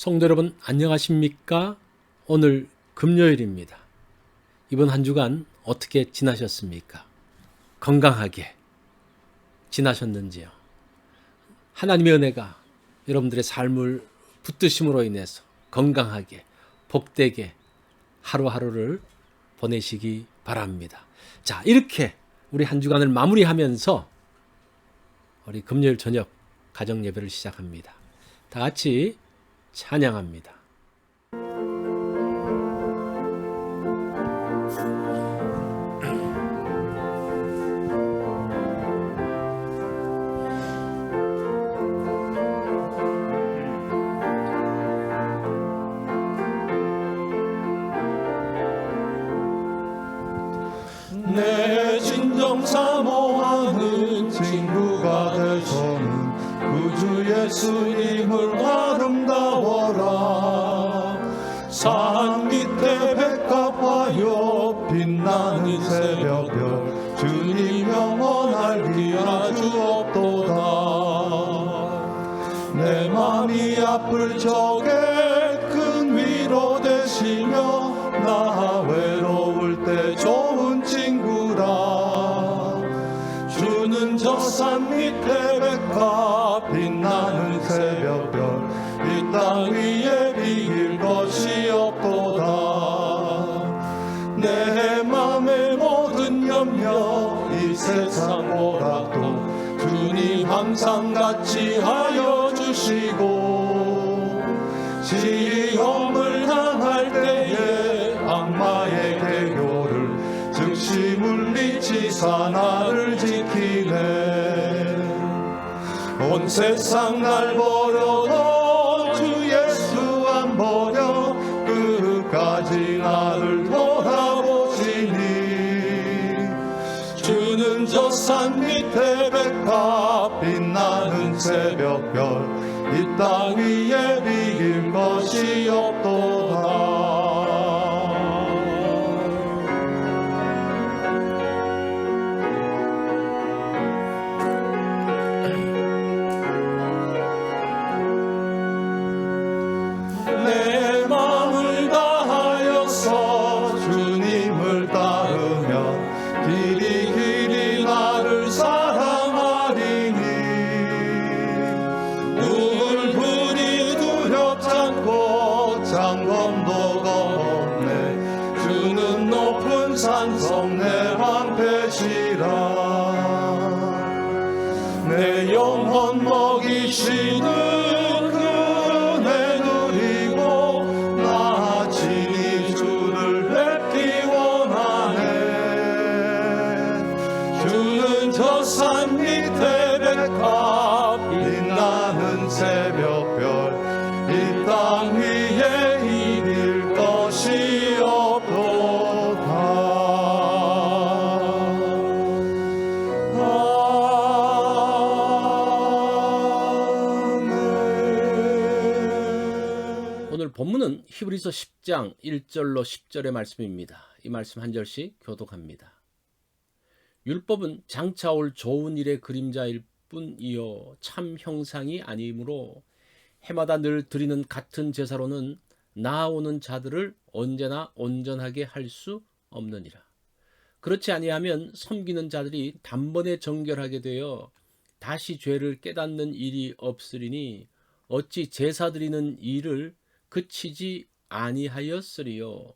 성도 여러분 안녕하십니까? 오늘 금요일입니다. 이번 한 주간 어떻게 지나셨습니까? 건강하게 지나셨는지요? 하나님의 은혜가 여러분들의 삶을 붙드심으로 인해서 건강하게 복되게 하루하루를 보내시기 바랍니다. 자, 이렇게 우리 한 주간을 마무리하면서 우리 금요일 저녁 가정 예배를 시작합니다. 다 같이 찬양합니다. 내 진정 사모하는 친구가 되소는 구주 예수님을 아름다워라. 산 밑에 백합화요 빛나는 새벽별 주님 영원할 길 아주 없도다. 내 맘이 아플 적에 큰 위로 되시며 나 외로울 때 좋은 친구라. 주는 저 산 밑에 백합 빛나는 새벽별 이 땅 위에 비길 것이 없도다. 내 맘의 모든 염려 이 세상 오락도 주님 항상 같이 하여 주시고 시험을 당할 때에 악마의 계교를 즉시 물리치사 나를 지키네. 온 세상 날 버려도 주 예수 안 버려 끝까지 나를 돌아보시니. 주는 저 산 밑에 백합 빛나는 새벽별 이 땅 위에 비길 것이 없도다. 내 마음을 다하여서 주님을 따르면 길이 길이 나를 사랑하리니. 눈물이 두렵지 않고 장검도 겁없네. 주는 높은 산성 내 방패시라. 내 영혼 먹이시는 저 산 밑에 백합 빛나는 새벽별 이 땅 위에 이길 것이 없도다. 아멘. 오늘 본문은 히브리서 10장 1절로 10절의 말씀입니다. 이 말씀 한 절씩 교독합니다. 율법은 장차 올 좋은 일의 그림자일 뿐이요 참 형상이 아니므로 해마다 늘 드리는 같은 제사로는 나아오는 자들을 언제나 온전하게 할 수 없느니라. 그렇지 아니하면 섬기는 자들이 단번에 정결하게 되어 다시 죄를 깨닫는 일이 없으리니 어찌 제사 드리는 일을 그치지 아니하였으리요.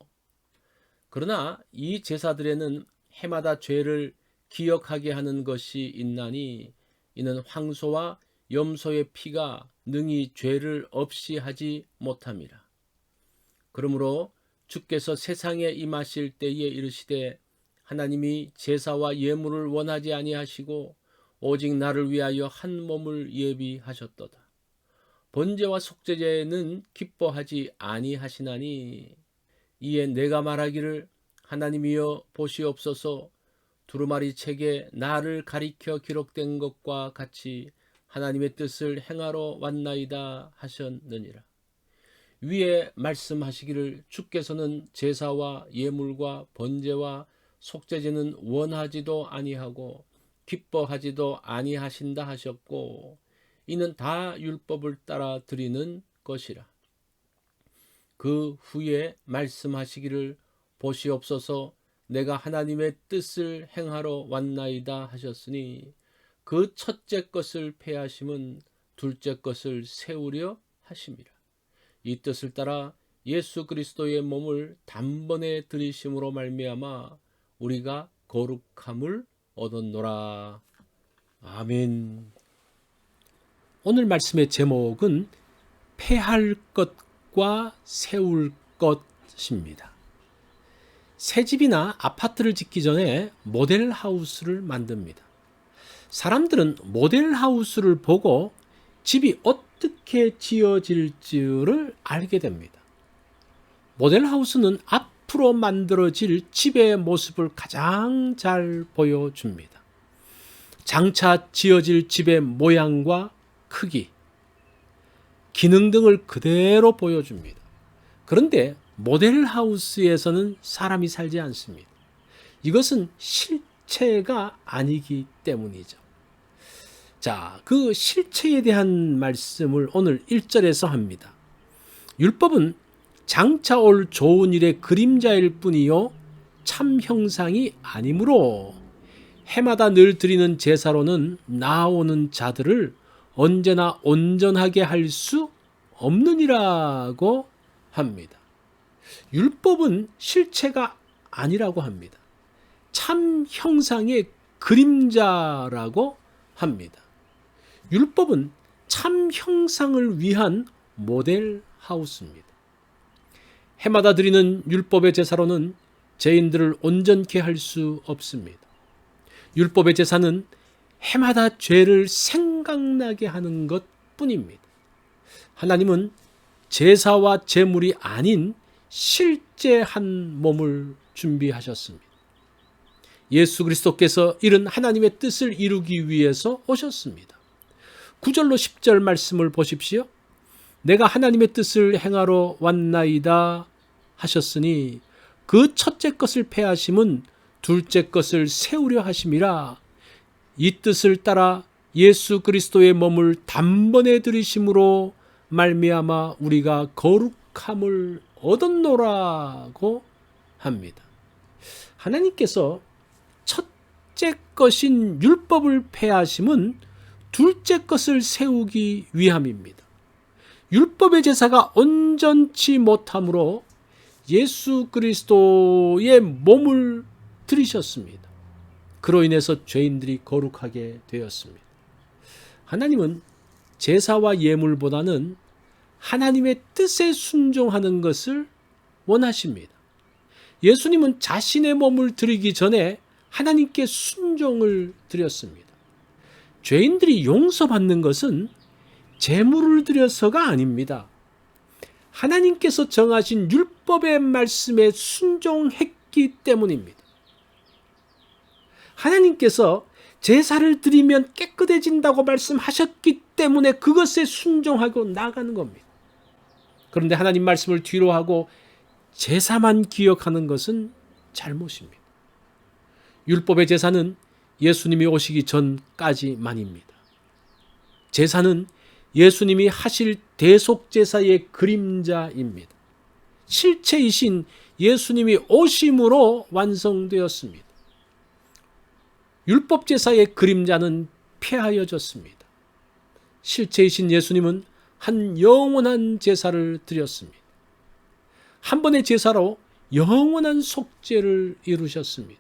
그러나 이 제사들에는 해마다 죄를 기억하게 하는 것이 있나니 이는 황소와 염소의 피가 능히 죄를 없이 하지 못함이라. 그러므로 주께서 세상에 임하실 때에 이르시되 하나님이 제사와 예물을 원하지 아니하시고 오직 나를 위하여 한 몸을 예비하셨도다. 번제와 속죄제는 기뻐하지 아니하시나니 이에 내가 말하기를 하나님이여 보시옵소서 두루마리 책에 나를 가리켜 기록된 것과 같이 하나님의 뜻을 행하러 왔나이다 하셨느니라. 위에 말씀하시기를 주께서는 제사와 예물과 번제와 속죄제는 원하지도 아니하고 기뻐하지도 아니하신다 하셨고 이는 다 율법을 따라 드리는 것이라. 그 후에 말씀하시기를 보시옵소서 내가 하나님의 뜻을 행하러 왔나이다 하셨으니 그 첫째 것을 패하심은 둘째 것을 세우려 하심이라. 이 뜻을 따라 예수 그리스도의 몸을 단번에 들이심으로 말미암아 우리가 거룩함을 얻었노라. 아멘. 오늘 말씀의 제목은 패할 것과 세울 것입니다. 새 집이나 아파트를 짓기 전에 모델하우스를 만듭니다. 사람들은 모델하우스를 보고 집이 어떻게 지어질지를 알게 됩니다. 모델하우스는 앞으로 만들어질 집의 모습을 가장 잘 보여줍니다. 장차 지어질 집의 모양과 크기, 기능 등을 그대로 보여줍니다. 그런데 모델하우스에서는 사람이 살지 않습니다. 이것은 실체가 아니기 때문이죠. 자, 그 실체에 대한 말씀을 오늘 1절에서 합니다. 율법은 장차 올 좋은 일의 그림자일 뿐이요 참 형상이 아니므로 해마다 늘 드리는 제사로는 나아오는 자들을 언제나 온전하게 할 수 없느니라고 합니다. 율법은 실체가 아니라고 합니다. 참 형상의 그림자라고 합니다. 율법은 참 형상을 위한 모델 하우스입니다. 해마다 드리는 율법의 제사로는 죄인들을 온전케 할 수 없습니다. 율법의 제사는 해마다 죄를 생각나게 하는 것뿐입니다. 하나님은 제사와 제물이 아닌 실제 한 몸을 준비하셨습니다. 예수 그리스도께서 이른 하나님의 뜻을 이루기 위해서 오셨습니다. 9절로 10절 말씀을 보십시오. 내가 하나님의 뜻을 행하러 왔나이다 하셨으니 그 첫째 것을 패하심은 둘째 것을 세우려 하심이라. 이 뜻을 따라 예수 그리스도의 몸을 단번에 들이심으로 말미암아 우리가 거룩함을 얻었노라고 합니다. 하나님께서 첫째 것인 율법을 패하심은 둘째 것을 세우기 위함입니다. 율법의 제사가 온전치 못함으로 예수 그리스도의 몸을 들이셨습니다. 그로 인해서 죄인들이 거룩하게 되었습니다. 하나님은 제사와 예물보다는 하나님의 뜻에 순종하는 것을 원하십니다. 예수님은 자신의 몸을 드리기 전에 하나님께 순종을 드렸습니다. 죄인들이 용서받는 것은 제물을 드려서가 아닙니다. 하나님께서 정하신 율법의 말씀에 순종했기 때문입니다. 하나님께서 제사를 드리면 깨끗해진다고 말씀하셨기 때문에 그것에 순종하고 나가는 겁니다. 그런데 하나님 말씀을 뒤로 하고 제사만 기억하는 것은 잘못입니다. 율법의 제사는 예수님이 오시기 전까지만입니다. 제사는 예수님이 하실 대속제사의 그림자입니다. 실체이신 예수님이 오심으로 완성되었습니다. 율법제사의 그림자는 폐하여졌습니다. 실체이신 예수님은 한 영원한 제사를 드렸습니다. 한 번의 제사로 영원한 속죄를 이루셨습니다.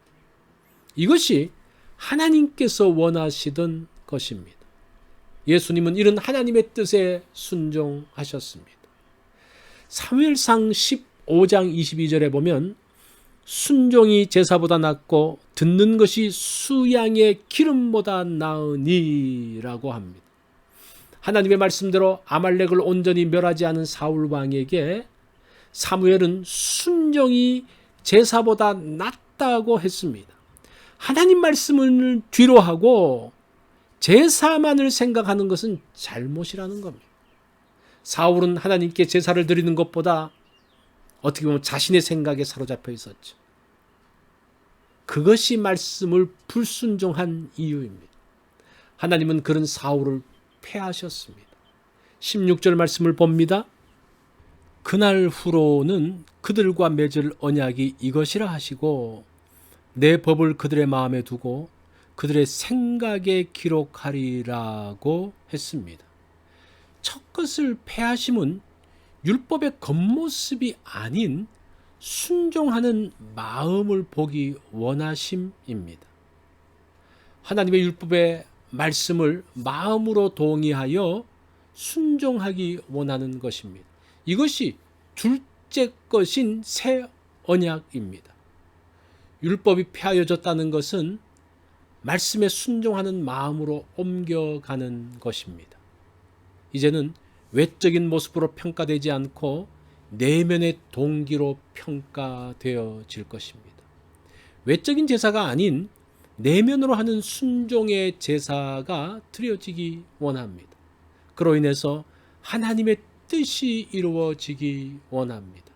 이것이 하나님께서 원하시던 것입니다. 예수님은 이런 하나님의 뜻에 순종하셨습니다. 사무엘상 15장 22절에 보면 순종이 제사보다 낫고 듣는 것이 수양의 기름보다 나으니라고 합니다. 하나님의 말씀대로 아말렉을 온전히 멸하지 않은 사울 왕에게 사무엘은 순종이 제사보다 낫다고 했습니다. 하나님 말씀을 뒤로 하고 제사만을 생각하는 것은 잘못이라는 겁니다. 사울은 하나님께 제사를 드리는 것보다 어떻게 보면 자신의 생각에 사로잡혀 있었죠. 그것이 말씀을 불순종한 이유입니다. 하나님은 그런 사울을 폐하셨습니다. 16절 말씀을 봅니다. 그날 후로는 그들과 맺을 언약이 이것이라 하시고 내 법을 그들의 마음에 두고 그들의 생각에 기록하리라고 했습니다. 첫 것을 폐하심은 율법의 겉모습이 아닌 순종하는 마음을 보기 원하심입니다. 하나님의 율법의 말씀을 마음으로 동의하여 순종하기 원하는 것입니다. 이것이 둘째 것인 새 언약입니다. 율법이 폐하여졌다는 것은 말씀에 순종하는 마음으로 옮겨가는 것입니다. 이제는 외적인 모습으로 평가되지 않고 내면의 동기로 평가되어질 것입니다. 외적인 제사가 아닌 내면으로 하는 순종의 제사가 드려지기 원합니다. 그로 인해서 하나님의 뜻이 이루어지기 원합니다.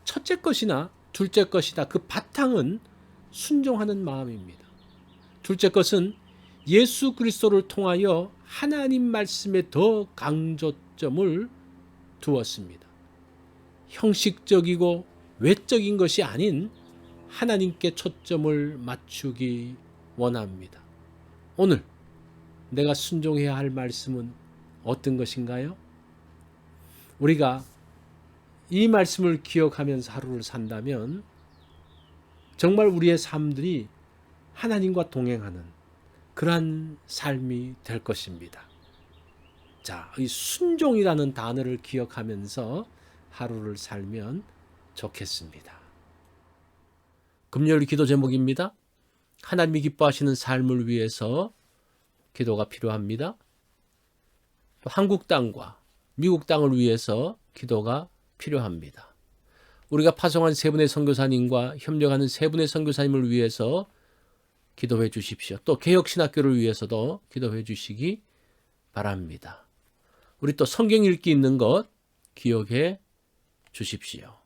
첫째 것이나 둘째 것이나 그 바탕은 순종하는 마음입니다. 둘째 것은 예수 그리스도를 통하여 하나님 말씀에 더 강조점을 두었습니다. 형식적이고 외적인 것이 아닌 하나님께 초점을 맞추기 원합니다. 오늘 내가 순종해야 할 말씀은 어떤 것인가요? 우리가 이 말씀을 기억하면서 하루를 산다면 정말 우리의 삶들이 하나님과 동행하는 그러한 삶이 될 것입니다. 자, 이 순종이라는 단어를 기억하면서 하루를 살면 좋겠습니다. 금요일 기도 제목입니다. 하나님이 기뻐하시는 삶을 위해서 기도가 필요합니다. 또 한국 땅과 미국 땅을 위해서 기도가 필요합니다. 우리가 파송한 세 분의 선교사님과 협력하는 세 분의 선교사님을 위해서 기도해 주십시오. 또 개혁신학교를 위해서도 기도해 주시기 바랍니다. 우리 또 성경 읽기 있는 것 기억해 주십시오.